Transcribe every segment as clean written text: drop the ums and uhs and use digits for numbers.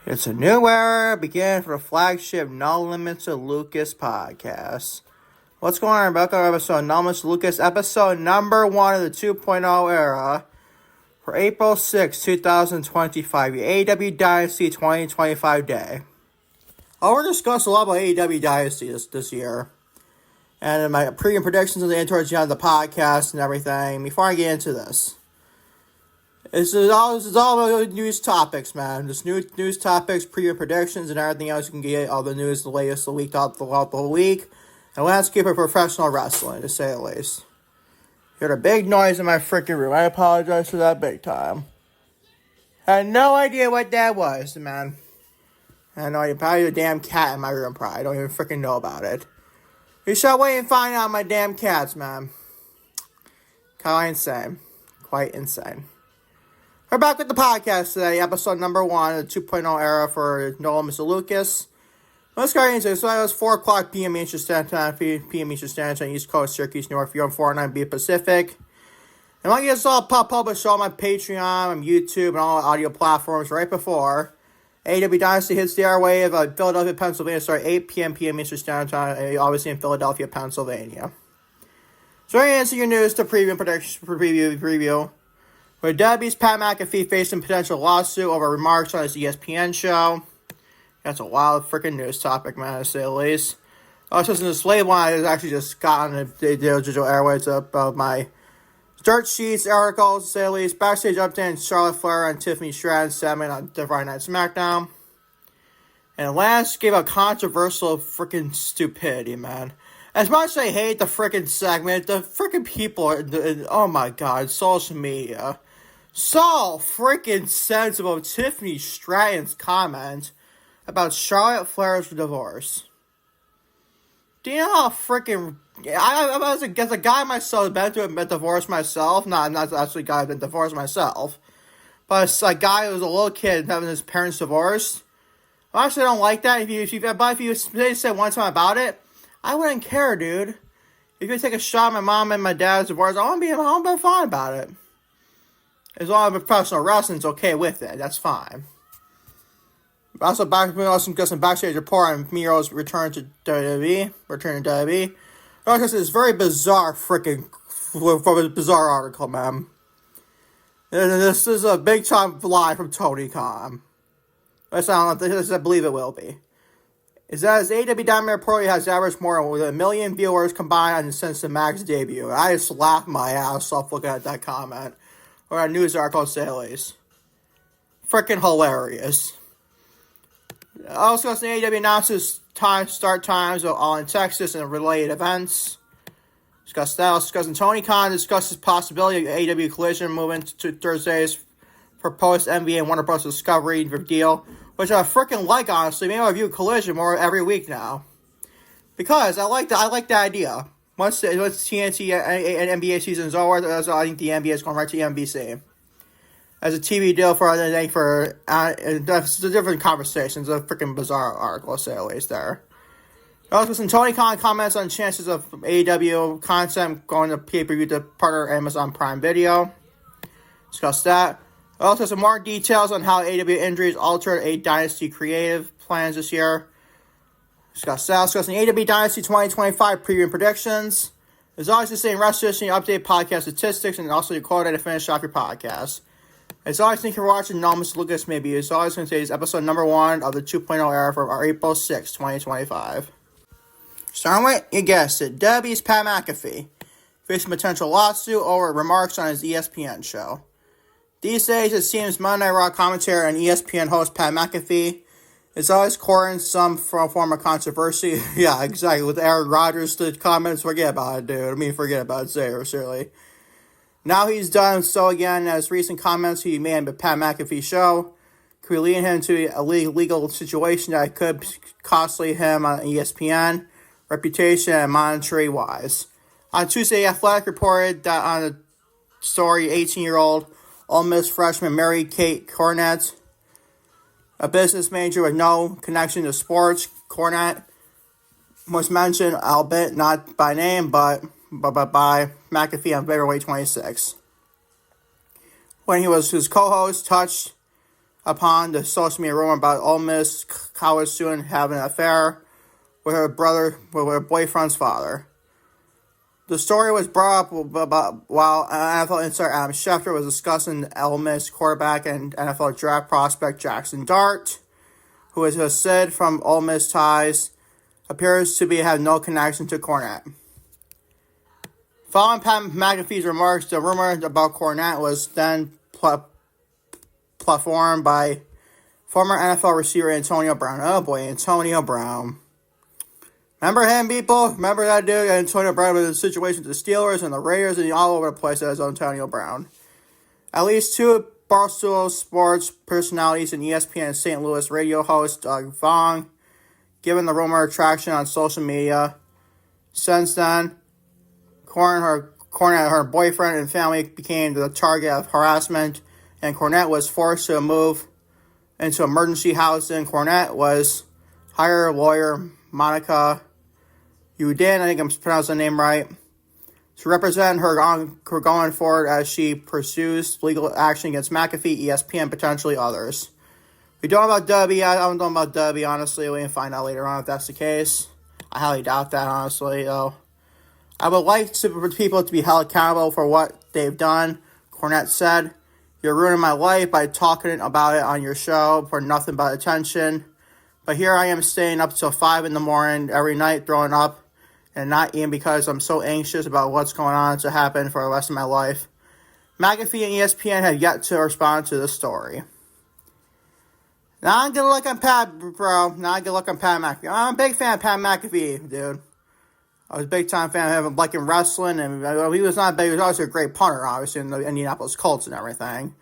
It's a new era, begin for the flagship No Limits to Lucas podcast. What's going on? Welcome to episode No Limits to Lucas, episode number 1 of the 2.0 era for April 6, 2025, the AEW Dynasty 2025 day. I want to discuss a lot about AEW Dynasty this year, and my pre and predictions of the end towards the end of the podcast and everything. Before I get into this, This is all about news topics, man. Just news topics, pre predictions, and everything else. You can get all the news, the latest, the week, throughout the whole week. And landscape of professional wrestling, to say the least. You heard a big noise in my freaking room. I apologize for that big time. I had no idea what that was, man. I had no idea. Probably a damn cat in my room, probably. I don't even freaking know about it. You should wait and find out my damn cats, man. Quite insane. Quite insane. We're back with the podcast today, episode number 1 of the 2.0 era for No Limits to Lucas. Let's go into it. So it was 4 o'clock p.m. Eastern Standard Time, p.m. Eastern Standard Time, East Coast, Syracuse, New York, you're on 409B Pacific. And I get this all published on my Patreon, on YouTube, and all audio platforms right before AEW Dynasty hits the airwave of Philadelphia, Pennsylvania, starting 8 p.m. Eastern Standard Time, obviously in Philadelphia, Pennsylvania. So we're going to answer your news to preview. Where WWE's Pat McAfee facing potential lawsuit over remarks on his ESPN show. That's a wild freaking news topic, man, to say the least. I was listening to this late one. I actually just got on the digital airways of my dirt sheets articles, to say the least. Backstage update, Charlotte Flair and Tiffany Stratton segment on Friday Night Smackdown. And last gave a controversial freaking stupidity, man. As much as I hate the freaking segment, the freaking people are, oh my god, social media. So freaking sensible Tiffany Stratton's comment about Charlotte Flair's divorce. Do you know how freaking... I as a guy myself, I've been through a divorce myself. Not actually a guy who's been divorced myself. But it's a guy who was a little kid having his parents divorced. I actually don't like that. If you say one time about it, I wouldn't care, dude. If you take a shot at my mom and my dad's divorce, I want to be fine about it. As long as professional wrestling's okay with it, that's fine. Also, got some backstage report on Miro's return to WWE. This is very bizarre bizarre article, man. And this is a big time lie from Tony Khan. I believe it will be. Is that his AEW Dynamite reportedly has averaged more than 1 million viewers combined since the Max debut. I just laughed my ass off looking at that comment. Or a news article, say the least. Freaking hilarious. Also, AEW announces start times of All in Texas and related events. Discussing Tony Khan discusses possibility of AEW Collision moving to Thursdays for post NBA and Warner Bros. Discovery deal, which I freaking like, honestly. Maybe I'll review Collision more every week now, because I like the idea. Once TNT and NBA season is over, I think the NBA is going right to NBC as a TV deal for that's a different conversation. It's a freaking bizarre article, to say the least. There. Also, some Tony Khan comments on chances of AEW content going to pay-per-view to partner Amazon Prime Video. Discuss that. Also, some more details on how AEW injuries altered a Dynasty creative plans this year. Discussing AEW Dynasty 2025 preview and predictions. As always, the same wrestling update podcast statistics and also your quote to finish off your podcast. As always, thank you for watching No Limits to Lucas. Maybe as always, going to say is episode number 1 of the 2.0 era for our April 6, 2025. Starting with, you guessed it, WWE's Pat McAfee facing potential lawsuit over remarks on his ESPN show. These days, it seems Monday Night Raw commentator and ESPN host Pat McAfee is always courting some form of controversy. Yeah, exactly. With Aaron Rodgers, the comments, forget about it, dude. Forget about it, seriously. Now he's done so again, as recent comments he made on the Pat McAfee show could lead him to a legal situation that could costly him on ESPN, reputation, and monetary-wise. On Tuesday, Athletic reported that on a story, 18-year-old Ole Miss freshman Mary Kate Cornett, a business major with no connection to sports, Cornett was mentioned, albeit not by name, but by McAfee on February 26. When he was his co-host, touched upon the social media rumor about Ole Miss college student having an affair with her boyfriend's father. The story was brought up about while NFL insider Adam Schefter was discussing Ole Miss quarterback and NFL draft prospect Jackson Dart, who is a Sid from Ole Miss ties, appears to have no connection to Cornette. Following Pat McAfee's remarks, the rumor about Cornette was then platformed by former NFL receiver Antonio Brown. Oh boy, Antonio Brown. Remember him, people? Remember that dude, Antonio Brown, with the situation with the Steelers and the Raiders and all over the place as Antonio Brown. At least two Barstool Sports personalities and ESPN and St. Louis radio host Doug Vaughn, given the rumor traction on social media. Since then, Cornette, her boyfriend and family became the target of harassment, and Cornette was forced to move into emergency housing. Cornette was hired lawyer Monica Udin, I think I'm pronouncing the name right, to represent her going forward as she pursues legal action against McAfee, ESPN, potentially others. We don't know about Debbie. I don't know about Debbie, honestly. We can find out later on if that's the case. I highly doubt that, honestly, though. I would like for people to be held accountable for what they've done. Cornette said, "You're ruining my life by talking about it on your show for nothing but attention. But here I am staying up till 5 in the morning every night throwing up and not eating because I'm so anxious about what's going on to happen for the rest of my life." McAfee and ESPN have yet to respond to this story. Not a good look on Pat, bro. Not a good look on Pat McAfee. I'm a big fan of Pat McAfee, dude. I was a big-time fan of him, like in wrestling, and he was not big. He was always a great punter, obviously, in the Indianapolis Colts and everything.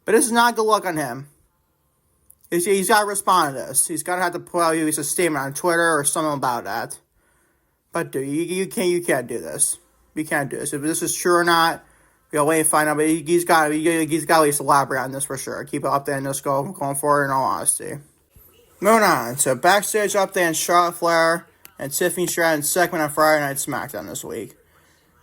But this is not a good look on him. He's got to respond to this. He's got to have to put out a statement on Twitter or something about that. But dude, you can't do this. You can't do this. If this is true or not, we'll wait and find out. But he's got to at least elaborate on this for sure. Keep it up there and just going forward in all honesty. Moving on to Backstage update on Charlotte Flair and Tiffany Stratton segment on Friday Night SmackDown this week.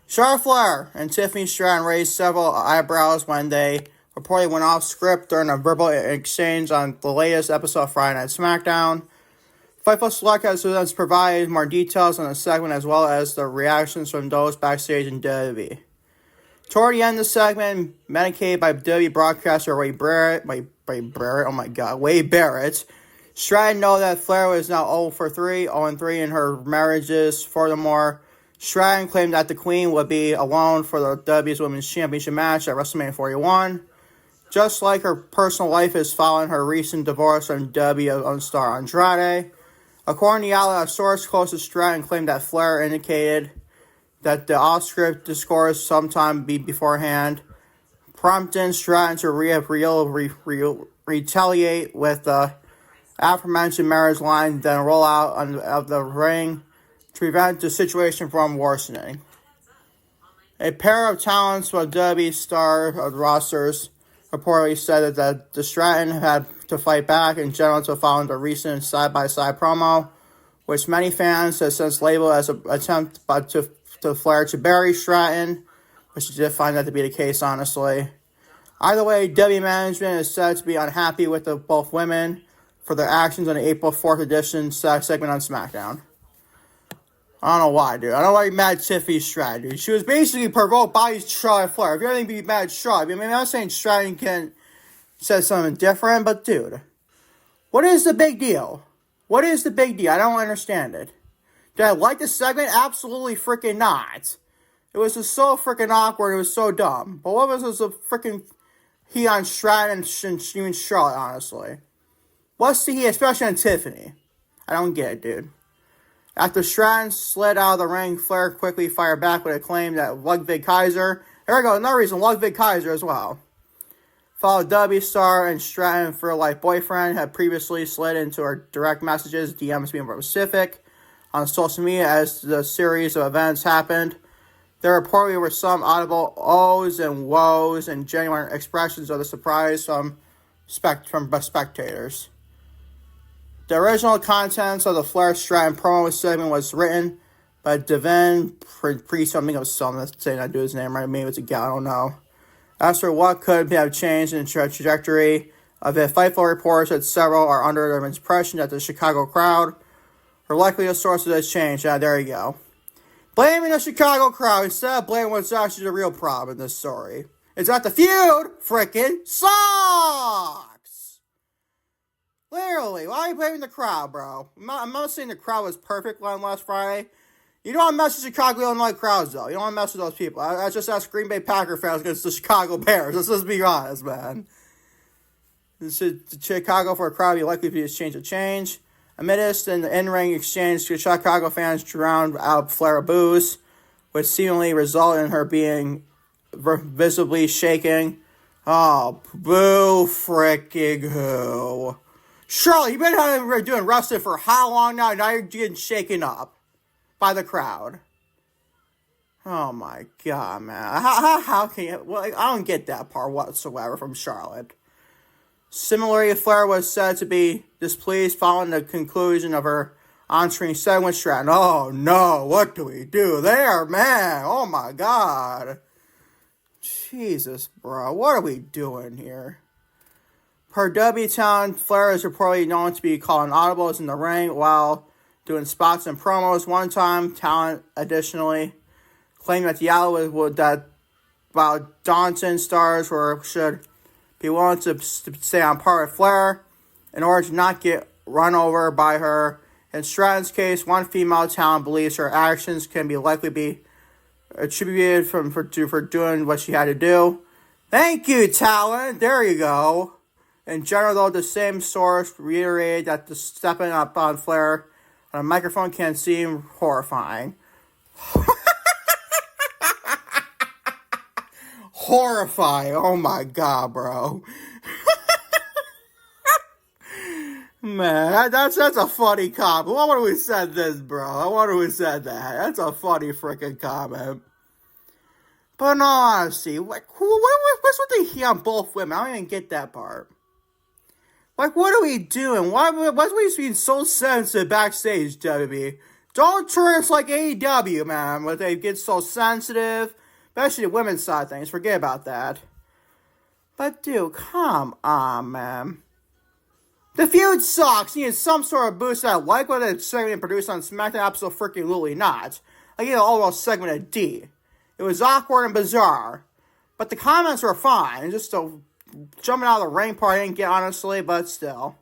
Charlotte Flair and Tiffany Stratton raised several eyebrows when they reportedly went off script during a verbal exchange on the latest episode of Friday Night SmackDown. Fightful Select has provided more details on the segment as well as the reactions from those backstage in WWE. Toward the end of the segment, medicated by WWE broadcaster Wade Barrett, Stratton noted that Flair was now 0-3 in her marriages. Furthermore, Stratton claimed that the Queen would be alone for the WWE's Women's Championship match at WrestleMania 41. Just like her personal life is following her recent divorce from WWE star Andrade. According to the outlet, a source close to Stratton claimed that Flair indicated that the off-script discourse sometime beforehand, prompting Stratton to retaliate with the aforementioned marriage line, then roll out of the ring to prevent the situation from worsening. A pair of talents from WWE star rosters reportedly said that the Stratton had to fight back in general to follow the recent side-by-side promo, which many fans have since labeled as an attempt to Flair to bury Stratton, which did find that to be the case, honestly. Either way, WWE management is said to be unhappy with both women for their actions on the April 4th edition segment on SmackDown. I don't know why, dude. I don't know why you're mad at Tiffany Stratton, dude. She was basically provoked by Charlotte Flair. If you're going to be mad at Charlotte, I mean, I'm not saying Stratton can say something different, but dude, what is the big deal? What is the big deal? I don't understand it. Did I like the segment? Absolutely freaking not. It was just so freaking awkward. It was so dumb. But what was this a freaking heat on Stratton and even Charlotte, honestly? What's the heat, especially on Tiffany? I don't get it, dude. After Stratton slid out of the ring, Flair quickly fired back with a claim that Ludwig Kaiser, there we go, another reason, Ludwig Kaiser as well, followed W star and Stratton for a life boyfriend, had previously slid into her direct messages, DMs being more specific, on social media as the series of events happened. There reportedly were some audible ohs and woes and genuine expressions of the surprise from spectators. The original contents of the Flair Stratton promo segment was written by Devin Priest. I think it was someone that's saying I do his name right. Maybe it's a gal, I don't know. As for what could have changed in the trajectory of it. Fightful reports that several are under the impression that the Chicago crowd are likely the source of this change. There you go. Blaming the Chicago crowd instead of blaming what's actually the real problem in this story. Is that the feud freaking sucks! Literally, why are you blaming the crowd, bro? I'm not saying the crowd was perfect last Friday. You don't want to mess with Chicago, Illinois crowds, though. You don't want to mess with those people. That's just us Green Bay Packer fans against the Chicago Bears. Let's just be honest, man. Chicago for a crowd be likely to be a change. Amidst an in-ring exchange, Chicago fans drowned out Flair boos, which seemingly resulted in her being visibly shaking. Oh, boo freaking who. Charlotte, you've been doing wrestling for how long now? Now you're getting shaken up by the crowd. Oh my god, man. How can you... Well, I don't get that part whatsoever from Charlotte. Similarly, Flair was said to be displeased following the conclusion of her on-screen segment with Stratton. Oh no, what do we do there, man? Oh my god. Jesus, bro. What are we doing here? Per W Town, Flair is reportedly known to be calling audibles in the ring while doing spots and promos. One time, talent additionally claimed that the outlet would that while Daunton stars should be willing to stay on par with Flair in order to not get run over by her. In Stratton's case, one female talent believes her actions can likely be attributed for doing what she had to do. Thank you, talent. There you go. In general, though, the same source reiterated that the stepping up on Flair on a microphone can seem horrifying. Horrifying. Oh my god, bro. Man, that's a funny comment. Why would we said this, bro? I wonder who said that. That's a funny freaking comment. But in all honesty, like, what's with the heat on both women? I don't even get that part. Like, what are we doing? What's we being so sensitive backstage, WB? Don't turn us like AEW, man, where they get so sensitive. Especially the women's side of things. Forget about that. But, dude, come on, man. The feud sucks. Needed some sort of boost. I like what the segment produced on SmackDown. Absolutely not. I gave the overall segment a D. It was awkward and bizarre. But the comments were fine. Just the jumping out of the ring part I didn't get, honestly. But still.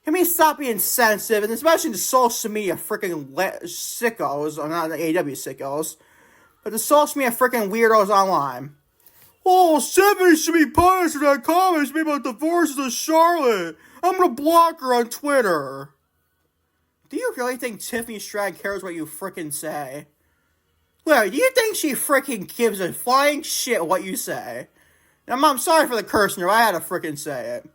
Can we stop being sensitive? And especially the social media freaking sickos. Or not the AEW sickos. But the social media freaking weirdos online. Oh, Stephanie should be punished for that comment she made about divorces of Charlotte. I'm gonna block her on Twitter. Do you really think Tiffany Stratton cares what you freaking say? Well, do you think she freaking gives a flying shit what you say? I'm sorry for the cursing, I had to freaking say it.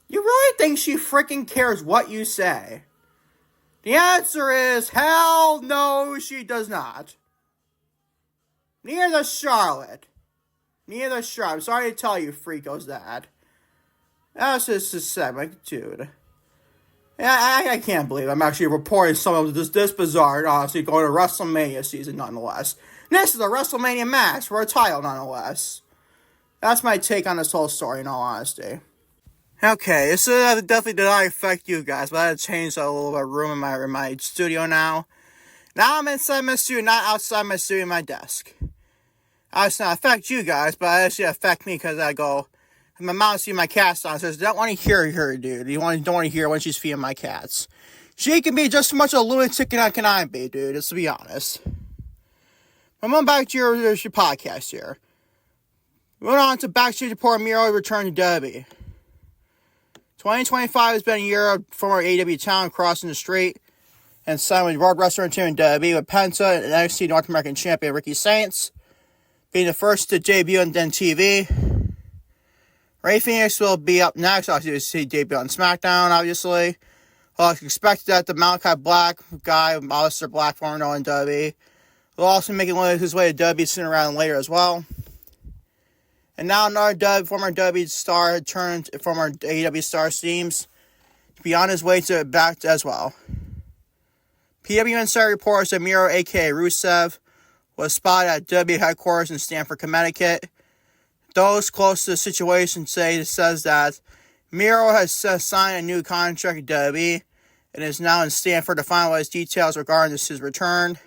You really think she freaking cares what you say? The answer is, hell no, she does not. Neither does Charlotte. I'm sorry to tell you, freakos, that. That's just a segment, dude. I can't believe I'm actually reporting something this bizarre, and honestly, going to WrestleMania season, nonetheless. And this is a WrestleMania match for a title, nonetheless. That's my take on this whole story, in all honesty. Okay, this definitely did not affect you guys, but I had to change a little bit of room in my studio now. Now I'm inside my studio, not outside my studio in my desk. It's not affect you guys, but it actually affect me because I go, my mom sees my cats on, says, don't want to hear her, dude. Don't want to hear when she's feeding my cats. She can be just as much a lunatic as can I be, dude, let's be honest. I'm on back to your podcast here. We went on to Backstage report Miro returned to W. 2025 has been a year of former AEW talent crossing the street and signed with Road Wrestler and W with Penta and NXT North American Champion Ricky Saints being the first to debut on TV. Ray Phoenix will be up next. Obviously, see debut on SmackDown, obviously. Well, I expect that the Malachi Black guy, Alistair Black, former known in WWE, will also make his way to WWE sooner rather than later as well. And now another former WWE star turned former AEW star seems to be on his way to back as well. PW Insider reports that Miro, a.k.a. Rusev, was spotted at WWE headquarters in Stamford, Connecticut. Those close to the situation says that Miro has signed a new contract with WWE and is now in Stanford to finalize details regarding his return.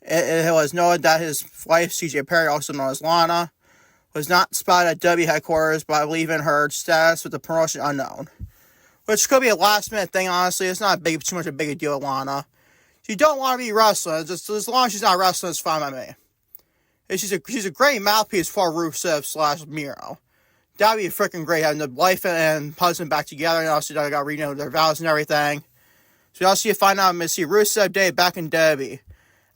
It was noted that his wife, CJ Perry, also known as Lana, was not spotted at W headquarters, but leaving her status with the promotion unknown. Which could be a last-minute thing, honestly. It's not too much of a big deal with Lana. She don't want to be wrestling. Just as long as she's not wrestling, it's fine by me. And she's a great mouthpiece for Rusev / Miro. That would be freaking great, having the wife and husband back together, and also they got renewed their vows and everything. So you also find out see Rusev Day back in WWE.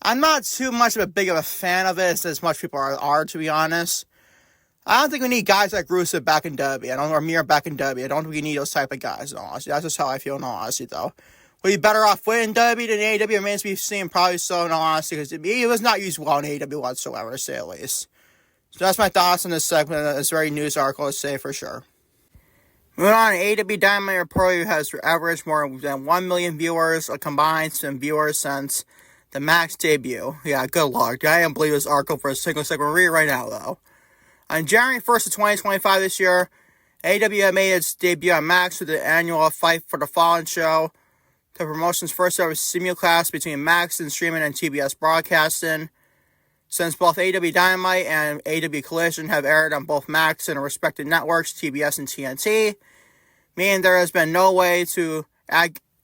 I'm not too much of a fan of it as much people are, to be honest. I don't think we need guys like Rusev back in WWE. Or Miro back in WWE. I don't think we need those type of guys, in all honesty. That's just how I feel, in all honesty, though. Would he be better off winning WWE than AEW? Remains to be seen, probably so, in all honesty, because he was not used well in AEW whatsoever, to say at least. So that's my thoughts on this segment. It's a very news article, to say for sure. Moving on, AEW Dynamite reportedly has averaged more than 1 million viewers, combined viewers since the Max debut. Yeah, good luck. I can't believe this article for a single segment. We'll read it right now, though. On January 1st of 2025 this year, AEW made its debut on Max with the annual Fight for the Fallen show. The promotion's first ever simulcast between Max and streaming and TBS broadcasting. Since both AEW Dynamite and AEW Collision have aired on both Max and respective networks, TBS and TNT, meaning there has been no way to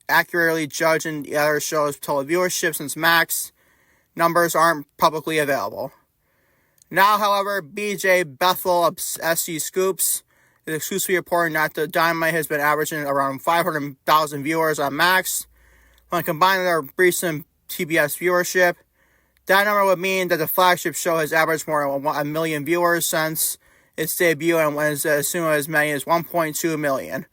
accurately judge the other show's total viewership since Max numbers aren't publicly available. Now, however, BJ Bethel of SC Scoops is exclusively reporting that the Dynamite has been averaging around 500,000 viewers on Max. When combining their recent TBS viewership, that number would mean that the flagship show has averaged more than 1 million viewers since its debut and was as soon as many as 1.2 million.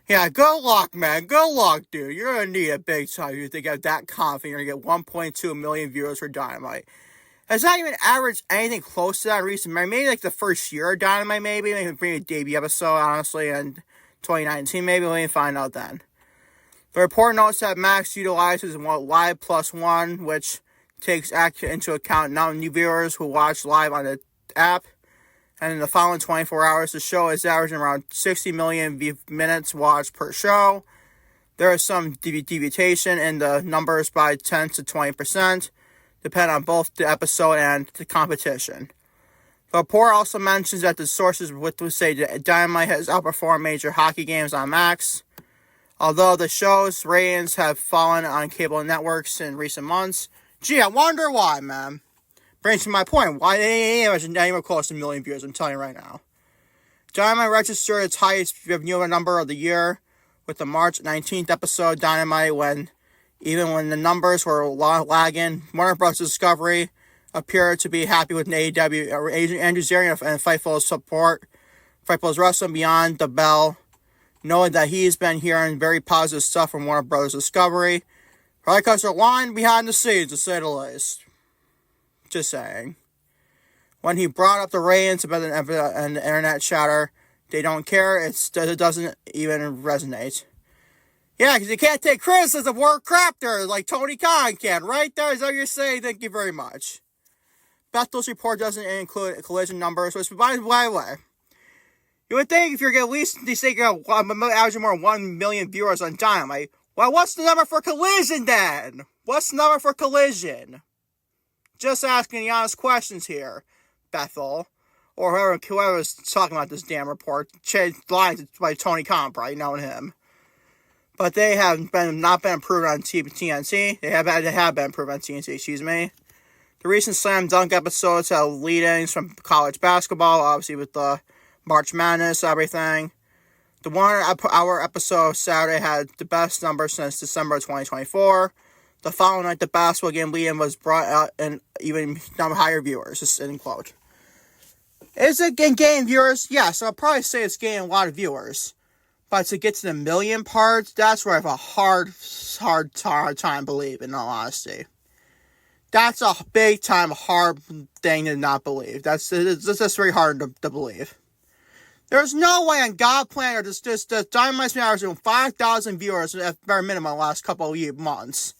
Yeah, good luck, man. Good luck, dude. You're going to need it big time if you think you're that confident you're going to get 1.2 million viewers for Dynamite. Has not even averaged anything close to that in recent memory. Maybe like the first year of Dynamite, maybe a debut episode, honestly, in 2019, maybe. We'll even find out then. The report notes that Max utilizes Live Plus One, which takes into account non-new viewers who watch live on the app. And in the following 24 hours, the show is averaging around 60 million minutes watched per show. There is some deviation in the numbers by 10 to 20%, depending on both the episode and the competition. The report also mentions that the sources would say that Dynamite has outperformed major hockey games on Max. Although the show's ratings have fallen on cable networks in recent months. Gee, I wonder why, man. Brings me my point. Why they ain't even close to 1 million viewers, I'm telling you right now. Dynamite registered its highest viewer number of the year with the March 19th episode Dynamite even when the numbers were lagging. Warner Bros. Discovery appeared to be happy with AEW. Andrew Zarian and Fightful's support. Fightful's wrestling beyond the bell, knowing that he's been hearing very positive stuff from Warner Bros. Discovery. Probably because they're lying behind the scenes, to say the least. Just saying. When he brought up the ratings about the internet chatter, they don't care. It doesn't even resonate. Yeah, because you can't take criticism of word crap there like Tony Khan can. Right there is what you're saying. Thank you very much. Bethel's report doesn't include collision numbers, which, by the way, you would think if you're at least averaging more than 1 million viewers on Dynamite, well, what's the number for Collision then? What's the number for Collision? Just asking the honest questions here, Bethel. Or whoever's talking about this damn report. Lying by Tony Khan, probably knowing him. But they have not been approved on TNT. They have been approved on TNT, excuse me. The recent Slam Dunk episodes have lead-ins from college basketball, obviously with the March Madness, everything. The 1 hour episode Saturday had the best number since December 2024. The following night, the basketball game lead-in was brought out in even higher viewers, just in quote. Is it gaining viewers? Yes, I'll probably say it's gaining a lot of viewers. But to get to the million part, that's where I have a hard time believing, in all honesty. That's a big time hard thing to not believe. That's very hard to believe. There's no way on God planet the Dynamite's been averaging 5,000 viewers at bare minimum the last couple of months.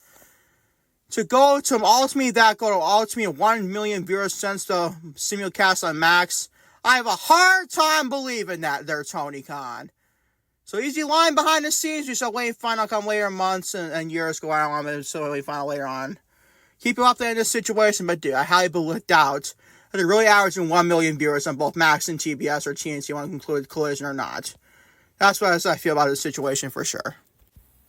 To go to ultimately 1 million viewers since the simulcast on Max, I have a hard time believing that there, Tony Khan. So easy line behind the scenes. We shall wait and find out come later months and years go on. So we find out later on. Keep you updated in this situation, but dude, I highly doubt that they're really averaging 1 million viewers on both Max and TBS or TNT want to conclude Collision or not. That's what I feel about this situation for sure.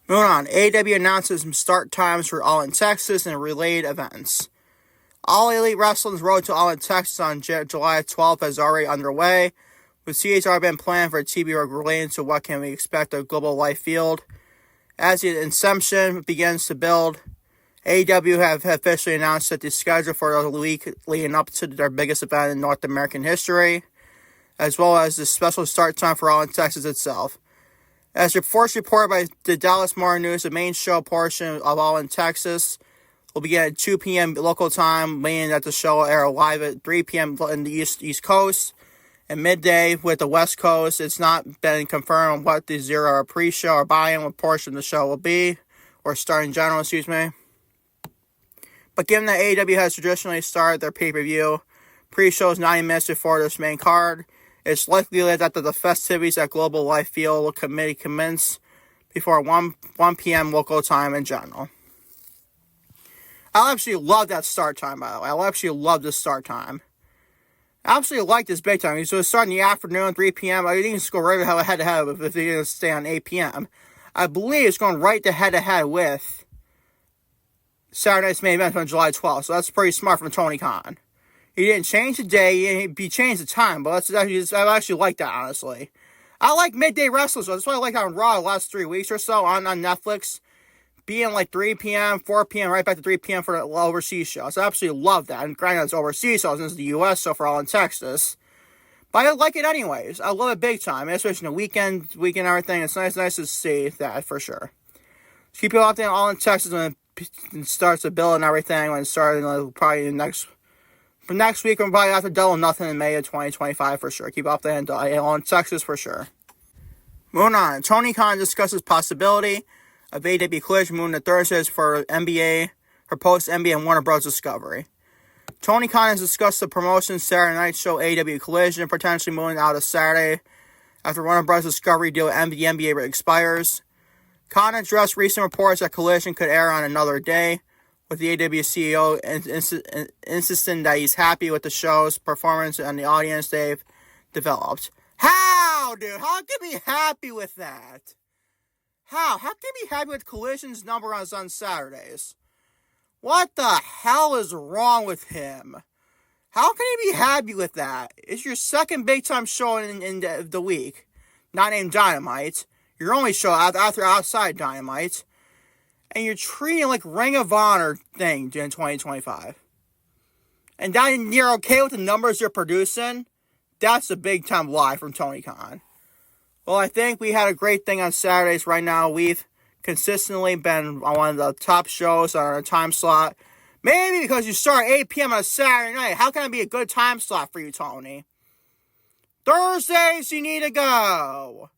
Moving on, AEW announces some start times for All in Texas and related events. All Elite Wrestling's road to All in Texas on July 12th is already underway, with CHR been planned for a TV related to what can we expect of Global Life Field. As the inception begins to build, AEW have officially announced that the schedule for the week leading up to their biggest event in North American history, as well as the special start time for All in Texas itself. As reports reported by the Dallas Morning News, the main show portion of All in Texas will begin at 2 p.m. local time, meaning that the show will air live at 3 p.m. in the East Coast and midday with the West Coast. It's not been confirmed what the zero or pre-show or buy-in portion of the show will be, or start in general, excuse me. But given that AEW has traditionally started their pay-per-view pre-shows 90 minutes before this main card, it's likely that the festivities at Global Life Field Committee commence before 1 p.m. local time in general. I absolutely love that start time, by the way. I absolutely love this start time. I absolutely like this big time. So it's starting in the afternoon, 3 p.m. I think it's going right head-to-head if they're going to stay on 8 p.m. I believe it's going right to head-to-head with Saturday night's main event on July 12th. So that's pretty smart from Tony Khan. He didn't change the day, he changed the time, but I actually like that, honestly. I like midday wrestling, so that's what I like on Raw the last 3 weeks or so on Netflix. Being like 3 p.m., 4 p.m., right back to 3 p.m. for the overseas shows. I absolutely love that. And granted, it's overseas, so it's the U.S., so for All in Texas. But I like it anyways. I love it big time, especially in the weekend everything. It's nice to see that for sure. So keep you up there All in Texas when it starts to build and everything. When it started probably next week, we'll probably have to double nothing in May of 2025 for sure. Keep up there All in Texas for sure. Moving on, Tony Khan discusses possibility of AEW Collision moving to Thursdays for NBA, for post-NBA and Warner Bros. Discovery. Tony Khan has discussed the promotion Saturday night show AEW Collision potentially moving out of Saturday after Warner Bros. Discovery deal with the NBA expires. Khan addressed recent reports that Collision could air on another day, with the AEW CEO insisting that he's happy with the show's performance and the audience they've developed. How, dude? How can he be happy with that? How can he be happy with Collision's number on Saturdays? What the hell is wrong with him? How can he be happy with that? It's your second big-time show in the week, not named Dynamite. Your only show outside Dynamite. And you're treating it like Ring of Honor thing in 2025. And then you're okay with the numbers you're producing? That's a big-time lie from Tony Khan. Well, I think we had a great thing on Saturdays right now. We've consistently been on one of the top shows on our time slot. Maybe because you start at 8 p.m. on a Saturday night. How can it be a good time slot for you, Tony? Thursdays, you need to go.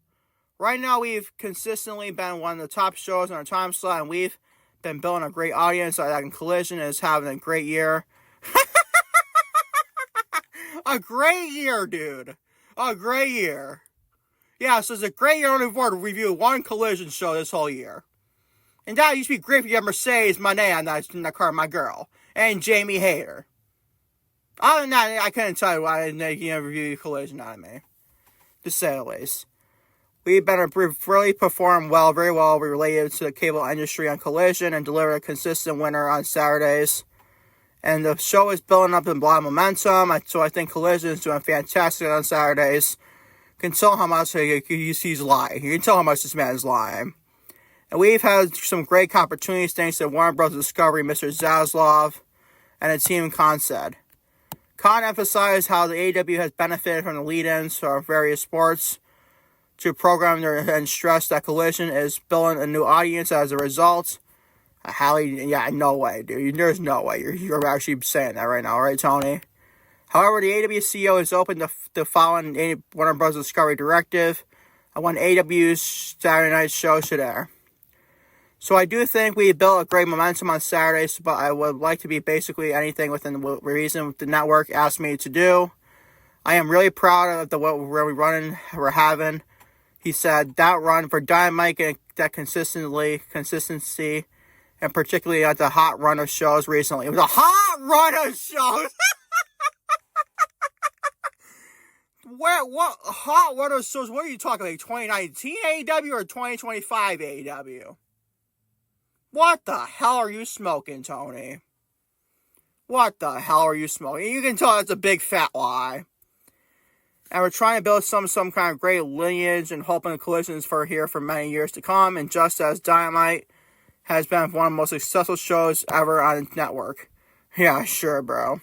Right now, we've consistently been one of the top shows on our time slot, and we've been building a great audience. I think Collision is having a great year. A great year, dude. A great year. Yeah, so it's a great year on the board to review one Collision show this whole year. And that used to be great if you had Mercedes Moné on that car, my girl. And Jamie Hayter. Other than that, I couldn't tell you why I didn't review Collision on me. To say the least. We've been really performed well, very well related to the cable industry on Collision and delivered a consistent winner on Saturdays. And the show is building up in a lot of momentum, so I think Collision is doing fantastic on Saturdays. You can tell how much he's lying. You can tell how much this man is lying. And we've had some great opportunities thanks to Warner Bros. Discovery, Mr. Zaslav, and the team Khan said. Khan emphasized how the AEW has benefited from the lead-ins for various sports to program and stress that Collision is building a new audience as a result. No way, dude. There's no way you're actually saying that right now, right, Tony? However, the AEW CEO is open to following Warner Bros. Discovery directive on when AEW's Saturday night show should air. So I do think we built a great momentum on Saturdays, but I would like to be basically anything within the reason the network asked me to do. I am really proud of what we're having. He said that run for Dynamite and that consistency, and particularly at the hot run of shows recently. It was a hot run of shows! What hot run of shows? What are you talking about? 2019 AEW or 2025 AEW? What the hell are you smoking, Tony? What the hell are you smoking? You can tell it's a big fat lie. And we're trying to build some kind of great lineage and hoping the Collisions for here for many years to come. And just as Dynamite has been one of the most successful shows ever on the network. Yeah, sure, bro.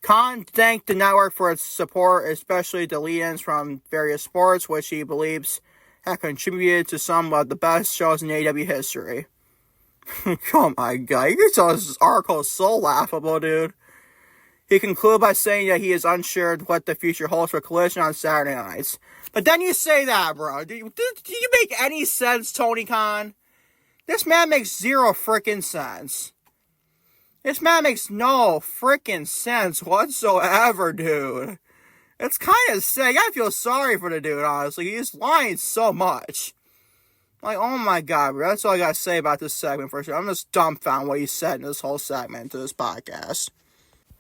Khan thanked the network for its support, especially the lead-ins from various sports, which he believes have contributed to some of the best shows in AEW history. Oh my god, you can tell this article is so laughable, dude. He concluded by saying that he is unsure what the future holds for Collision on Saturday nights. But then you say that, bro. Do you make any sense, Tony Khan? This man makes zero freaking sense. This man makes no freaking sense whatsoever, dude. It's kind of sick. I feel sorry for the dude, honestly. He's lying so much. Like, oh my god, bro. That's all I gotta say about this segment for sure. I'm just dumbfounded what he said in this whole segment to this podcast.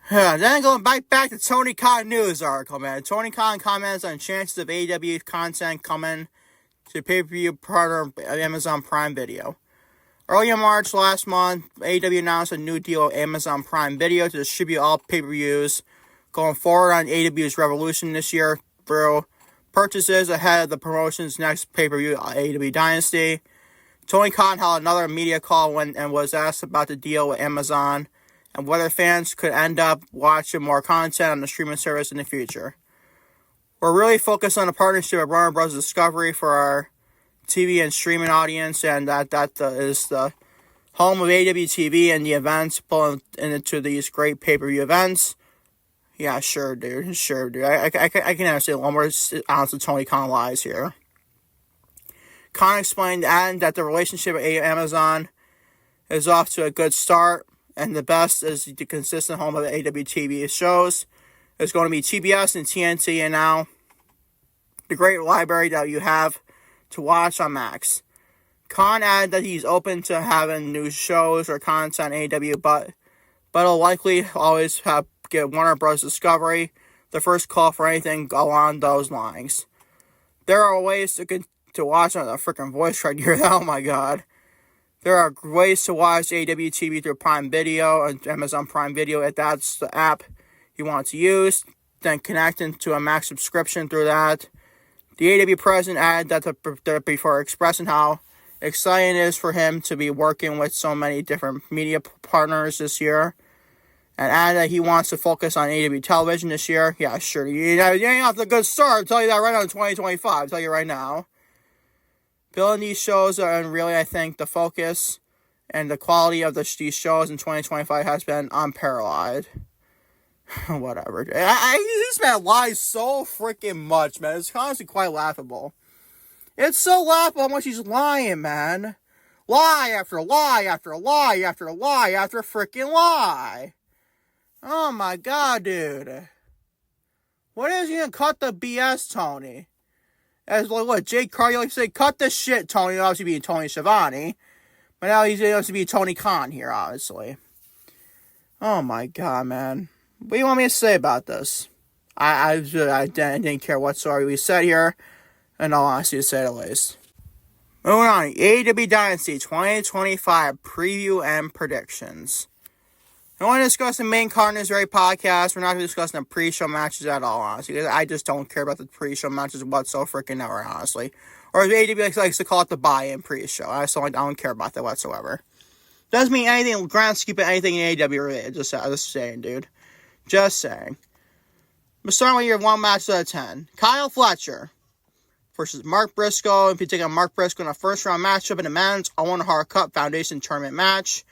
Then going back to Tony Khan news article, man. Tony Khan comments on chances of AEW content coming to pay-per-view partner Amazon Prime Video. Early in March last month, AEW announced a new deal with Amazon Prime Video to distribute all pay-per-views going forward on AEW's Revolution this year through purchases ahead of the promotion's next pay-per-view, AEW Dynasty. Tony Khan held another media call and was asked about the deal with Amazon and whether fans could end up watching more content on the streaming service in the future. We're really focused on a partnership with Warner Bros. Discovery for our TV and streaming audience, and that is the home of AEW TV and the events pulling into these great pay-per-view events. Yeah, sure, dude. Sure, dude. I can understand one more ounce of Tony Khan lies here. Khan explained that the relationship with Amazon is off to a good start, and the best is the consistent home of the AEW TV shows. It's going to be TBS and TNT, and now the great library that you have to watch on Max. Khan added that he's open to having new shows or content on AEW, but it'll likely always give Warner Bros. Discovery the first call for anything along those lines. There are ways to watch on the freaking voice track here. Oh my god. There are ways to watch AEW TV through Prime Video and Amazon Prime Video if that's the app you want to use. Then connecting to a Max subscription through that. The AEW president added that before expressing how exciting it is for him to be working with so many different media partners this year. And added that he wants to focus on AEW television this year. Yeah, sure. You ain't off to a good start. I'll tell you that right now in 2025. I'll tell you right now. Building these shows and really, I think, the focus and the quality of these shows in 2025 has been unparalleled. Whatever. This man lies so freaking much, man. It's honestly quite laughable. It's so laughable how much he's lying, man. Lie after lie after lie after lie after freaking lie. Oh my god, dude. What is he gonna cut the BS, Tony? As like what, Jake Carter likes to say, cut this shit, Tony. Obviously being Tony Schiavone. But now he's going to be Tony Khan here, obviously. Oh my god, man. What do you want me to say about this? I didn't care whatsoever we said here. In all honesty, to say the least. Moving on. AEW Dynasty 2025 preview and predictions. I want to discuss the main card in this very podcast. We're not going to discuss the pre-show matches at all, honestly. Because I just don't care about the pre-show matches whatsoever, freaking ever, honestly. Or as AEW likes to call it the buy-in pre-show. I don't care about that whatsoever. Doesn't mean anything, grand scheme of anything in AEW related. Just saying, dude. Just saying. We're starting with your one match out of 10. Kyle Fletcher versus Mark Briscoe. If you take on Mark Briscoe in a first-round matchup in the men's Owen Hart Cup Foundation Tournament match.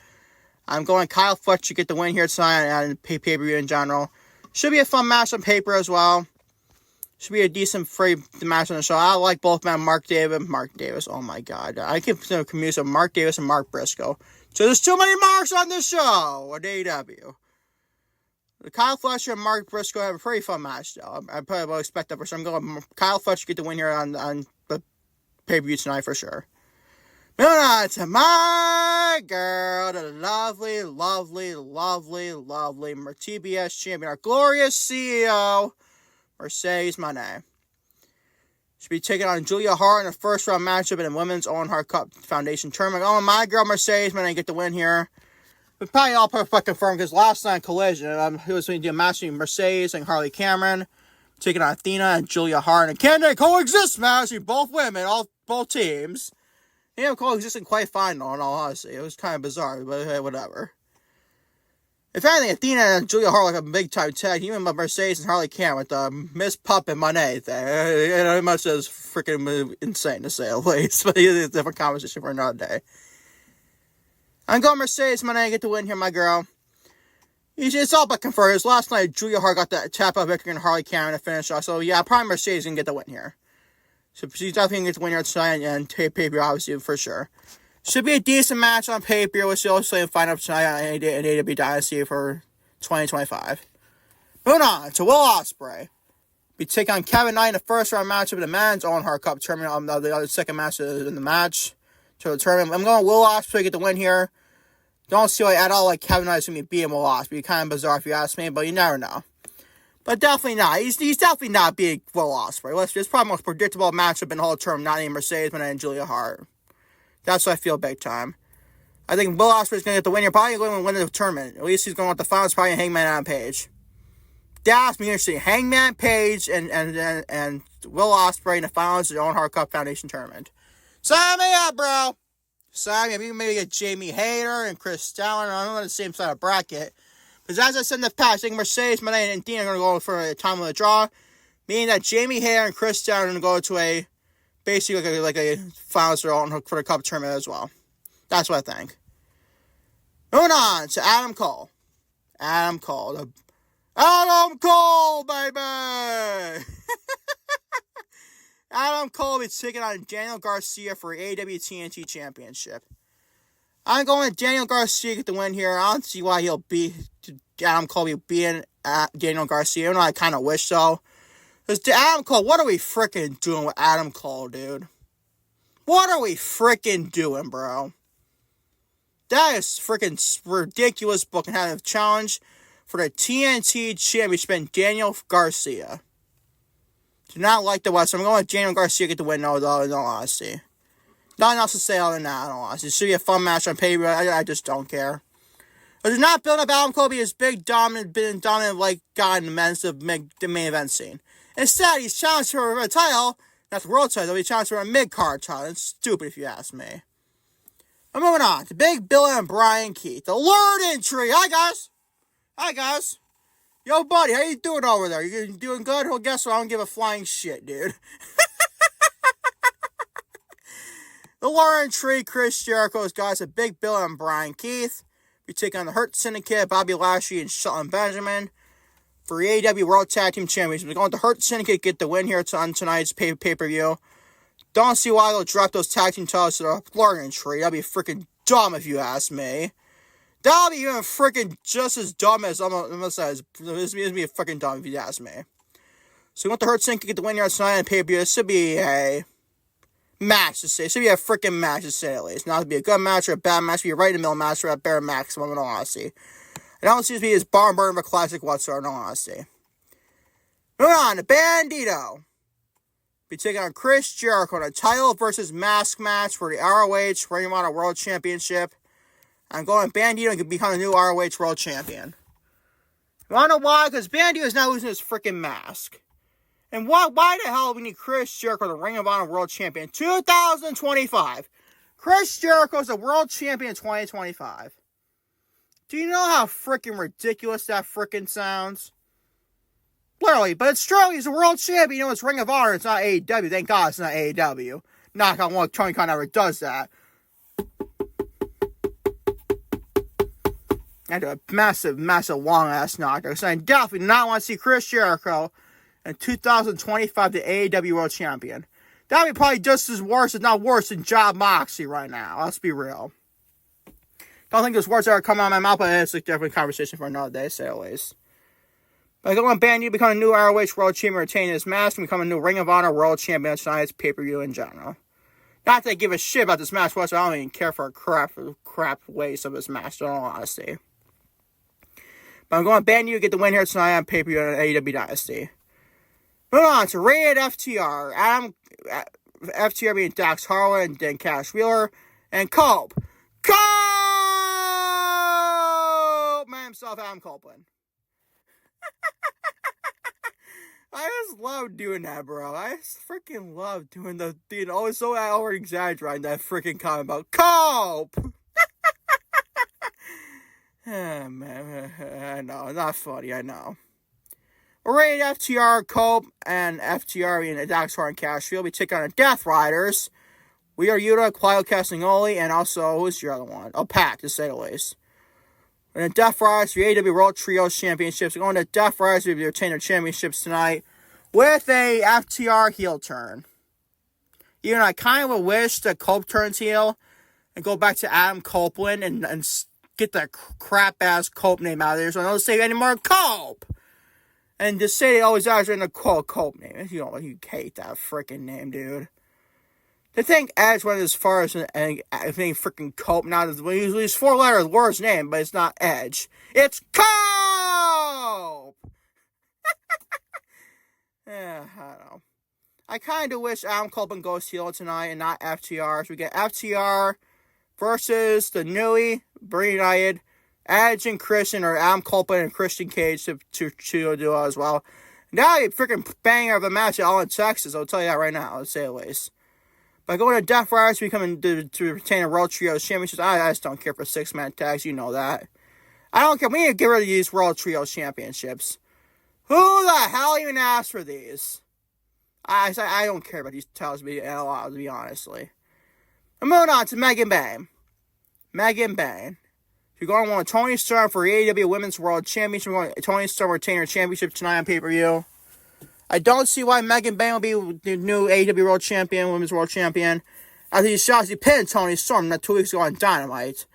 I'm going Kyle Fletcher to get the win here tonight and pay-per-view in general. Should be a fun match on paper as well. Should be a decent free match on the show. I like both men, Mark Davis, oh my god. I keep confused with Mark Davis and Mark Briscoe. So there's too many marks on this show at AEW. Kyle Fletcher and Mark Briscoe have a pretty fun match, though. I probably will expect that for sure. I'm going Kyle Fletcher get the win here on the pay-per-view tonight for sure. Moving on to my girl, the lovely TBS champion, our glorious CEO, Mercedes Moné. She'll be taking on Julia Hart in a first-round matchup in the Women's Owen Hart Cup Foundation Tournament. Oh, my girl, Mercedes Moné get the win here. But probably all perfect confirmed because last night Collision, it was going to do a match between Mercedes and Harley Cameron, taking on Athena and Julia Hart. And can they coexist match between both women, both teams? They ended up coexisting quite fine, though, in all honesty. It was kind of bizarre, but hey, whatever. If anything, Athena and Julia Hart like a big-time tag, even with Mercedes and Harley Cameron with the Miss Pup and Moné thing. It must is freaking insane, to say the least. But it's a different conversation for another day. I'm going Mercedes Moné get the win here, my girl. It's all but confirmed. Last night, Julia Hart got that tap-out victory and Harley Cameron to finish off. So, yeah, probably Mercedes can get the win here. So, she's definitely going to get the win here tonight and pay-per-view, obviously, for sure. Should be a decent match on pay-per-view. We'll see also find out tonight in AEW Dynasty for 2025. Moving on to Will Ospreay. Be taking on Kevin Knight in the first-round matchup in the Men's Owen Hart Cup tournament. The other second match in the match to the tournament. I'm going Will Ospreay get the win here. Don't see at all like Kevin Knight's going to be beating Will Ospreay. Kind of bizarre if you ask me, but you never know. But definitely not. He's definitely not beating Will Ospreay. It's probably the most predictable matchup in the whole tournament, not named Mercedes Moné and Julia Hart. That's what I feel big time. I think Will Ospreay's going to get the win here. Probably going to win the tournament. At least he's going to want the finals, probably Hangman Adam Page. That's me interesting. Hangman Page and Will Ospreay in the finals of the Owen Hart Cup Foundation Tournament. Sign me up, bro. Sign me up. You can maybe get Jamie Hayter and Chris Statler. I'm on the same side of bracket. Because as I said in the past, I think Mercedes Moné and Dean are going to go for a time of the draw. Meaning that Jamie Hayter and Chris Statler are going to go to a basically like a finals for the Cup tournament as well. That's what I think. Moving on to Adam Cole. Adam Cole, baby! Adam Cole will be taking on Daniel Garcia for AEW TNT Championship. I'm going with Daniel Garcia to get the win here. I don't see why he'll be Adam Cole be beating Daniel Garcia. Even though I kind of wish so. Because Adam Cole, what are we freaking doing with Adam Cole, dude? What are we freaking doing, bro? That is freaking ridiculous booking. Having a challenge for the TNT Championship and Daniel Garcia. Do not like the West. I'm going with Daniel Garcia to get the win, no, in all honesty. Nothing else to say other than that, in all honesty. It should be a fun match on pay-per-view. I just don't care. But do not build up Adam Cole to be his big, dominant like guy in the main event scene. Instead, he's challenged for a title, not the world title, he's challenged for a mid-card title. It's stupid if you ask me. I'm moving on to Big Bill and Brian Keith. The Lurden Tree. Hi, guys. Yo, buddy, how you doing over there? You doing good? Well, guess what? I don't give a flying shit, dude. The Lurden Tree, Chris Jericho's guys, are Big Bill and Brian Keith. We take on the Hurt Syndicate, Bobby Lashley, and Shelton Benjamin for AEW World Tag Team Champions. We're going to Hurt Syndicate get the win here on tonight's pay-per-view. Don't see why they'll drop those tag team titles to the Lurden Tree. That'd be freaking dumb if you ask me. That'll be even freaking just as dumb as this be freaking dumb if you ask me. So we want the Hurt Syndicate to get the win here tonight on pay-per-view. This should be a match to say. It should be a freaking match to say at least. Not to be a good match or a bad match. It should be a right in the middle match or a bare maximum in all honesty. I don't see it to be as barn burner of a classic whatsoever in all honesty. Moving on to Bandito. Be taking on Chris Jericho in a title versus mask match for the ROH Ring of Honor World Championship. I'm going Bandito to become the new ROH World Champion. You wanna know why? Because Bandito is now losing his freaking mask. And why the hell do we need Chris Jericho, the Ring of Honor World Champion? 2025. Chris Jericho is the World Champion in 2025. Do you know how freaking ridiculous that freaking sounds? Literally, but it's true. He's a World Champion. You know, it's Ring of Honor. It's not AEW. Thank God it's not AEW. Knock on wood, Tony Khan never does that. I do a massive, long-ass knocker. So I definitely not want to see Chris Jericho in 2025 the AEW World Champion. That would be probably just as worse, if not worse, than Jon Moxley right now. Let's be real. Don't think those words ever come out of my mouth, but it's a different conversation for another day, say at least. By going banned, you become a new ROH World Champion, retain his mask, and become a new Ring of Honor World Champion tonight's pay-per-view in general. Not that I give a shit about this match whatsoever. I don't even care for a crap waste of this match, in all honesty. But I'm going to ban you to get the win here tonight on pay-per-view on AEW Dynasty. Moving on to rated FTR. FTR being Dax Harwood and then Cash Wheeler and Cope. Man himself, Adam Copeland. I just love doing that, bro. I just freaking love doing the always so over exaggerating that freaking comment about Cope. Man, I know, not funny, I know. We're rated FTR, Cope, and FTR being Dax Harwood and Cash Wheeler. We take on the Death Riders. We are Yuta, Claudio Castagnoli, and also, who's your other one? Oh, Pac, to say the least. And the Death Riders for the AEW World Trios Championships. We're going to Death Riders to retain their championships tonight with a FTR heel turn. Even I kind of wish that Cope turns heel and go back to Adam Copeland and get that crap-ass Cope name out of there so I don't say anymore Cope. And just say they always ask in the Cope name. You know, you hate that freaking name, dude. To think Edge went as far as anything freaking Cope now. He's 4 letters, worst name, but it's not Edge. It's Cope! Yeah, I don't know. I kind of wish Adam Copeland goes heel tonight and not FTR. So we get FTR versus the newly reunited Edge and Christian, or Adam Copeland and Christian Cage to do as well. Now a freaking banger of a match at All in Texas. I'll tell you that right now. I'll say the least. By going to Death Riders to become to retain a World Trios Championships, I just don't care for 6-man tags. You know that. I don't care. We need to get rid of these World Trios Championships. Who the hell even asked for these? I don't care about these titles to be honestly. I'm moving on to Megan Bayne. Megan Bayne. You're going to want Toni Storm for AEW Women's World Championship. We're going to Toni Storm retain her championship tonight on pay-per-view. I don't see why Megan Bayne will be the new AEW World Champion, Women's World Champion, after he shot pinned Toni Storm that 2 weeks ago on Dynamite.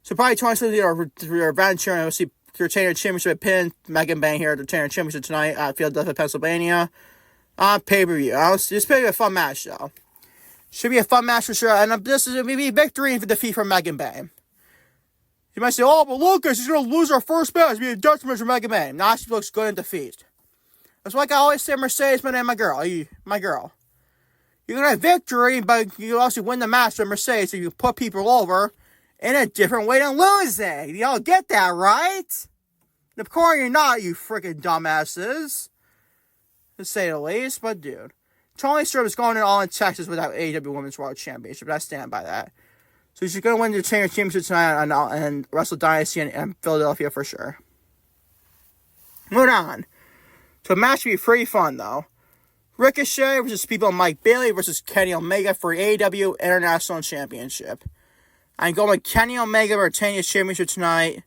So probably Toni Storm will do her revenge here, and we'll see retain her championship pin Megan Bayne here to retain her championship tonight at Philadelphia, Pennsylvania on pay-per-view. This may be a fun match, though. Should be a fun match for sure, and this is maybe a victory for defeat for Megan Bayne. You might say, oh, but Lucas, he's going to lose our first match. It'll be a detriment for Megan Bayne. Nah, she looks good in defeat. That's like I always say, Mercedes, my girl. My girl. You're going to have victory, but you also win the match with Mercedes if you put people over in a different way than losing. Y'all get that, right? And of course you're not, you freaking dumbasses. To say the least, but dude. Toni Storm is going in All in Texas without AEW Women's World Championship, but I stand by that. So she's going to win the championship tonight on Wrestle Dynasty in Philadelphia for sure. Moving on. So the match should be pretty fun, though. Ricochet versus people Mike Bailey versus Kenny Omega for AEW International Championship. I'm going with Kenny Omega retaining his championship tonight.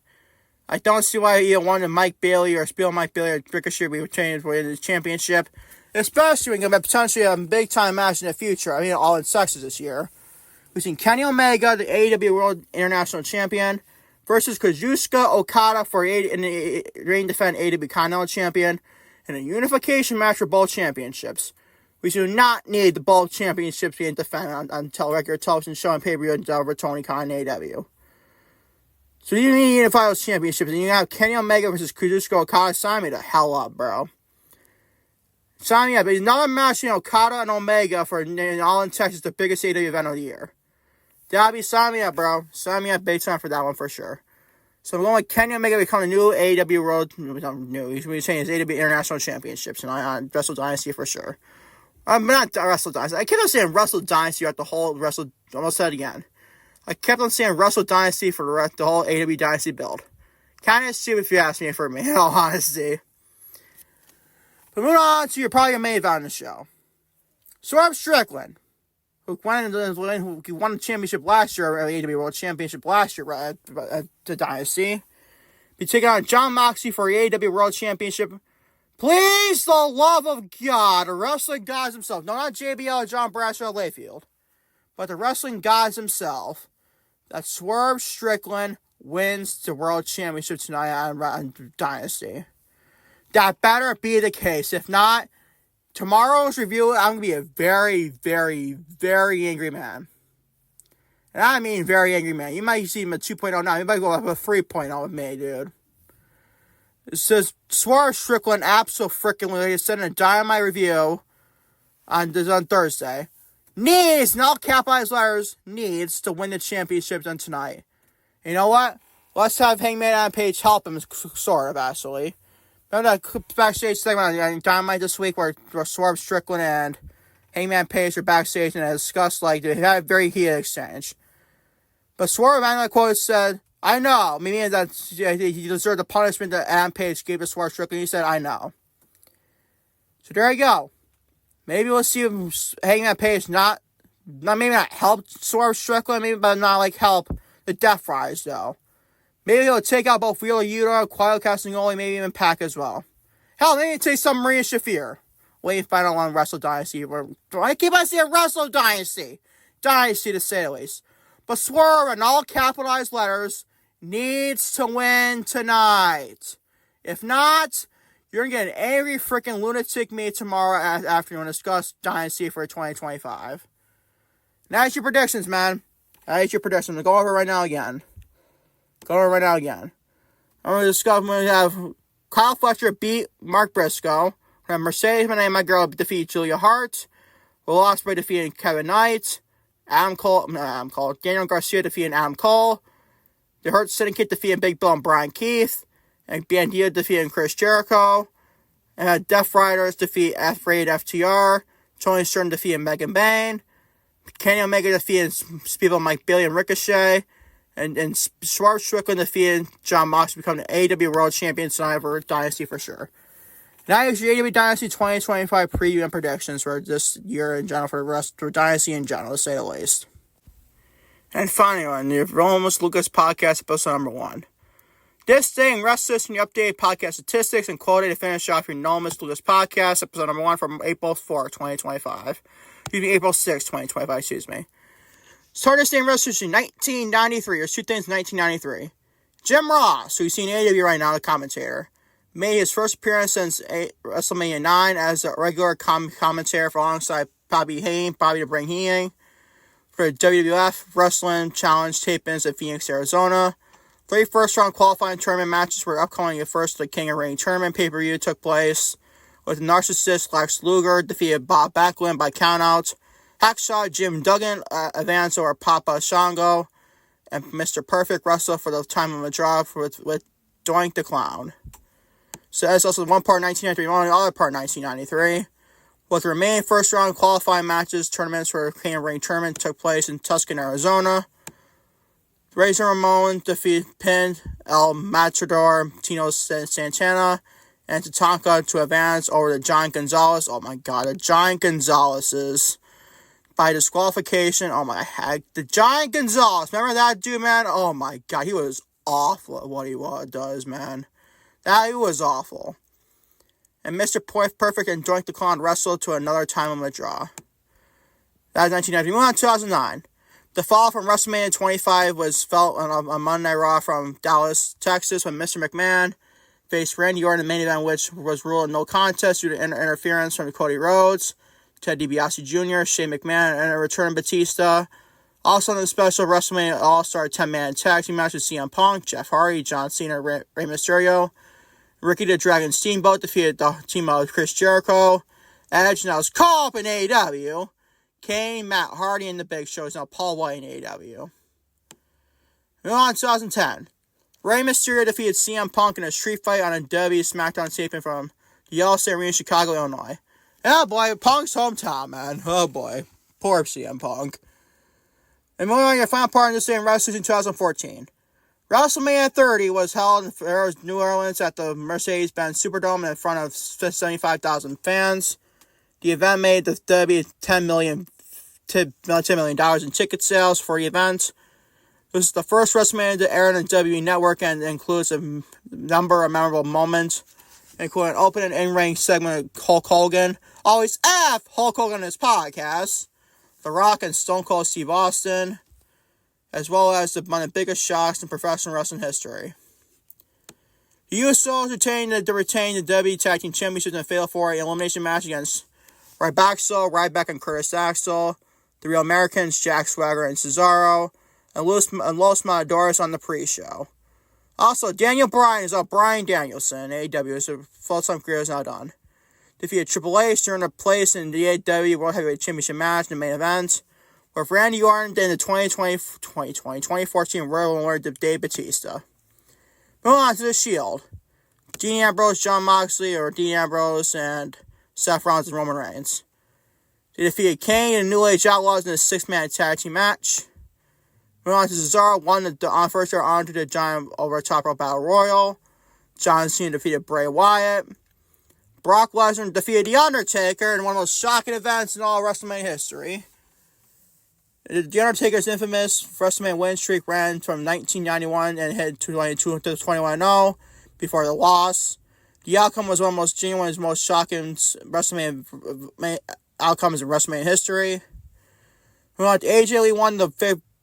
I don't see why either one of Mike Bailey or Spiel Mike Bailey or Ricochet will be retaining the championship. Especially when going to potentially a big-time match in the future. I mean, All in Texas this year. We've seen Kenny Omega, the AEW World International Champion, versus Kazuchika Okada for the reigning defending AEW Continental Champion. In a unification match for both championships. We do not need the both championships being defended on regular television show and pay-per-view over Tony Khan and AEW. So you need to unify those championships, and you have Kenny Omega versus Kazuchika Okada. Sign me the hell up, bro. Sign me up. It's another match, Okada and Omega for All in Texas, the biggest AEW event of the year. Sign me up, bro. Sign me up big time for that one for sure. So we're going with Kenny Omega becoming the new AEW World, he's going to be saying his AEW International Championship tonight on Wrestle Dynasty for sure. Not Wrestle Dynasty. I kept on saying Wrestle Dynasty at the whole Wrestle, almost said it again. I kept on saying Wrestle Dynasty for the whole AEW Dynasty build. Kind of stupid if you ask me for me, in all honesty. But moving on to your probably your main event on the show. Swerve Strickland, who won the championship last year, AEW World Championship last year at the Dynasty. Be taking on Jon Moxley for the AEW World Championship. Please, the love of God, the wrestling gods himself. No, not JBL or John Bradshaw Layfield. But the wrestling gods himself. That Swerve Strickland wins the World Championship tonight on Dynasty. That better be the case. If not, tomorrow's review, I'm going to be a very, very, very angry man. And I mean very angry man. You might see him at 2.0 now. You might go up a 3.0 with me, dude. It says, Swerve Strickland absolutely sent a Dynamite review on Thursday. Needs, and all capitalized letters, needs to win the championship on tonight. You know what? Let's have Hangman Adam Page help him, sort of, actually. Remember that backstage segment on Dynamite this week where Swerve Strickland and Hangman Page are backstage and discussed, like, they had a very heated exchange. But Swerve, I quote, said, I know, meaning that he deserved the punishment that Adam Page gave to Swerve Strickland. He said, I know. So there you go. Maybe we'll see Hangman Page maybe not help Swerve Strickland, maybe, but not, like, help the Death Riders, though. Maybe he'll take out both Wheeler Yuta, Quiet Castagnoli, maybe even Pac as well. Hell, maybe take some Maria Shafir. Waiting final on Wrestle Dynasty. I keep on saying Wrestle Dynasty. Dynasty, to say the least. But Swerve, in all capitalized letters, needs to win tonight. If not, you're going to get an angry freaking lunatic me tomorrow afternoon to discuss Dynasty for 2025. Now it's your predictions, man. That's your predictions. I'll go over it right now again. I'm going to discuss when we have Kyle Fletcher beat Mark Briscoe. We have Mercedes Moné, my girl, defeat Julia Hart. Will Ospreay defeating Kevin Knight. Daniel Garcia defeating Adam Cole. The Hurt Syndicate defeating Big Bill and Brian Keith. And Bandito defeating Chris Jericho. And Death Riders defeat Rated FTR. Tony Stern defeating Megan Bayne. Kenny Omega defeating people Mike Bailey and Ricochet. And Swerve Strickland defeating John Moxley, becoming the AEW World Champion tonight for Dynasty for sure. Now is your AEW Dynasty 2025 preview and predictions for this year in general, for Dynasty in general, to say the least. And finally, on the Romulus Lucas podcast, episode number 1. This day in wrestling, your updated podcast statistics and quality to finish off your Romulus Lucas podcast, episode number 1 from April 4, 2025. April 6, 2025, excuse me. Started this day in wrestling in 1993, or 1993. Jim Ross, who you see in AEW right now, the commentator, made his first appearance since WrestleMania 9 as a regular commentator for alongside Bobby the Brain Heenan, for the WWF Wrestling Challenge tape-ins in Phoenix, Arizona. 3 first-round qualifying tournament matches were upcoming. The first, the King of Ring tournament pay-per-view took place, with the narcissist Lex Luger defeated Bob Backlund by countout. Hacksaw Jim Duggan advanced over Papa Shango, and Mr. Perfect wrestled for the time of a draw with Doink the Clown. So that's also one part 1993, one other part 1993. With the remaining first-round qualifying matches, tournaments for the King of Ring tournament took place in Tucson, Arizona. Razor Ramon pinned El Matador, Tino Santana, and Tatanka to advance over the Giant Gonzalez. Oh my god, the Giant Gonzalez's. By disqualification. Oh my heck. The Giant Gonzalez. Remember that dude, man? Oh my god. He was awful at what he does, man. That was awful. And Mr. Perfect and Doink the Clown wrestled to another time of a draw. That was 1990. Moving on to 2009. The fall from WrestleMania 25 was felt on Monday Night Raw from Dallas, Texas, when Mr. McMahon faced Randy Orton in the main event, which was ruled no contest due to interference from Cody Rhodes, Ted DiBiase Jr., Shane McMahon, and a return Batista. Also on the special WrestleMania All-Star 10-man tag team match with CM Punk, Jeff Hardy, John Cena, Rey Mysterio. Ricky the Dragon Steamboat defeated the team of Chris Jericho. Edge now is called up in AEW. Kane, Matt Hardy, and The Big Show is now Paul White in AEW. Moving on to 2010. Rey Mysterio defeated CM Punk in a street fight on a WWE Smackdown taping from the Yale State Arena, Chicago, Illinois. Oh boy, Punk's hometown, man. Oh boy. Poor CM Punk. And moving on to your final part in this day in wrestling in 2014. WrestleMania 30 was held in New Orleans at the Mercedes-Benz Superdome in front of 75,000 fans. The event made the WWE $10 million in ticket sales for the event. This is the first WrestleMania to air on the WWE Network and includes a number of memorable moments, including an opening in-ring segment with Hulk Hogan. Always F Hulk Hogan in his podcast. The Rock and Stone Cold Steve Austin, as well as one of the biggest shocks in professional wrestling history. The Usos retain the WWE Tag Team Championships in a Fatal 4-Way elimination match against Ryback and Curtis Axel, the Real Americans, Jack Swagger and Cesaro, and Los Matadores on the pre-show. Also, Daniel Bryan is up. Bryan Danielson, AEW, so full-time career is now done. Defeated Triple H to earn a place in the AEW World Heavyweight Championship match in the main event, with Randy Orton in the 2014 Royal Rumble to Dave Batista. Moving on to the Shield. Dean Ambrose, Jon Moxley, or Dean Ambrose, and Seth Rollins and Roman Reigns. They defeated Kane and New Age Outlaws in a 6-man tag team match. Moving on to Cesaro, won the first year on to the Giant over Top Rope Battle Royal. John Cena defeated Bray Wyatt. Brock Lesnar defeated The Undertaker in one of the most shocking events in all WrestleMania history. The Undertaker's infamous WrestleMania win streak ran from 1991 and hit 21-0 before the loss. The outcome was one of the most genuine and most shocking WrestleMania outcomes in WrestleMania history. AJ Lee won the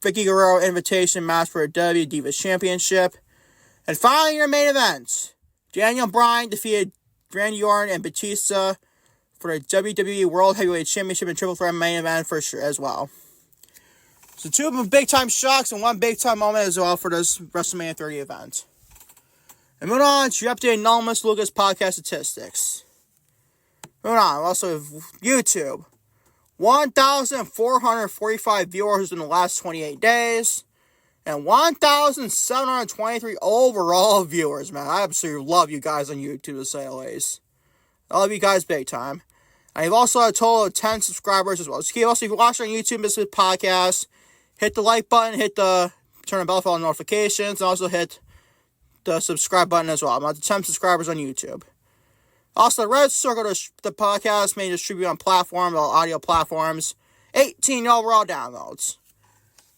Vicky Guerrero Invitation match for the WWE Divas Championship. And finally, your main event. Daniel Bryan defeated Randy Orton and Batista for the WWE World Heavyweight Championship and Triple Threat main event for sure as well. So 2 big-time shocks and 1 big-time moment as well for this WrestleMania 30 event. And moving on to your updated Anonymous Lucas podcast statistics. Moving on, also YouTube. 1,445 viewers in the last 28 days. And 1,723 overall viewers, man. I absolutely love you guys on YouTube, to say the least. I love you guys big time. And you've also had a total of 10 subscribers as well. So if you're watching on YouTube, this is podcast. Hit the like button, turn the bell for all notifications, and also hit the subscribe button as well. I'm at 10 subscribers on YouTube. Also, the red circle the podcast may distribute on audio platforms. 18 overall downloads.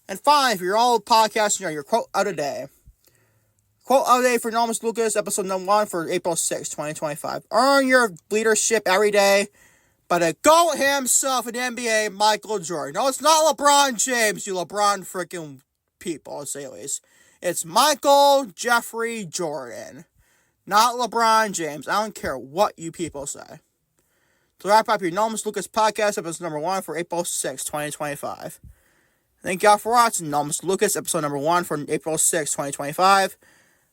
And finally, if you're all podcasting, your quote of the day. Quote of the day for Anonymous Lucas, episode number 1 for April 6, 2025. Earn your leadership every day by the GOAT himself in the NBA, Michael Jordan. No, it's not LeBron James, you LeBron freaking people, let's say at least. It's Michael Jeffrey Jordan. Not LeBron James. I don't care what you people say. To wrap up your Anonymous Lucas podcast, episode number 1 for April 6, 2025. Thank y'all for watching Anonymous Lucas, episode number 1 for April 6, 2025.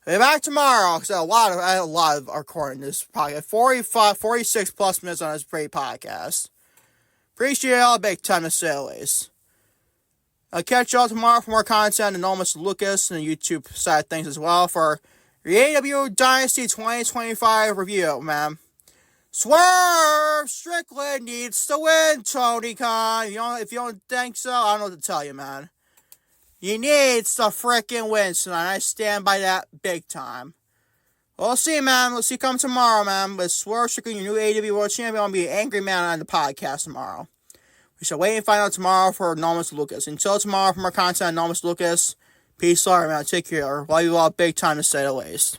I'll be back tomorrow, because I had a lot of recording this podcast. 46 plus minutes on this great podcast. Appreciate y'all big time, to say the least. I'll catch y'all tomorrow for more content on Anonymous Lucas and the YouTube side of things as well for the AEW Dynasty 2025 review, man. Swerve Strickland needs to win, Tony Khan. If you don't think so, I don't know what to tell you, man. He needs to freaking win tonight. I stand by that big time. We'll see, man. We'll see come tomorrow, man. With Swerve Strickland, your new AEW World Champion, I'm going to be an angry man on the podcast tomorrow. We shall wait and find out tomorrow for Anonymous Lucas. Until tomorrow for more content on Anonymous Lucas, peace out, man. Take care. Love you all big time, to say the least.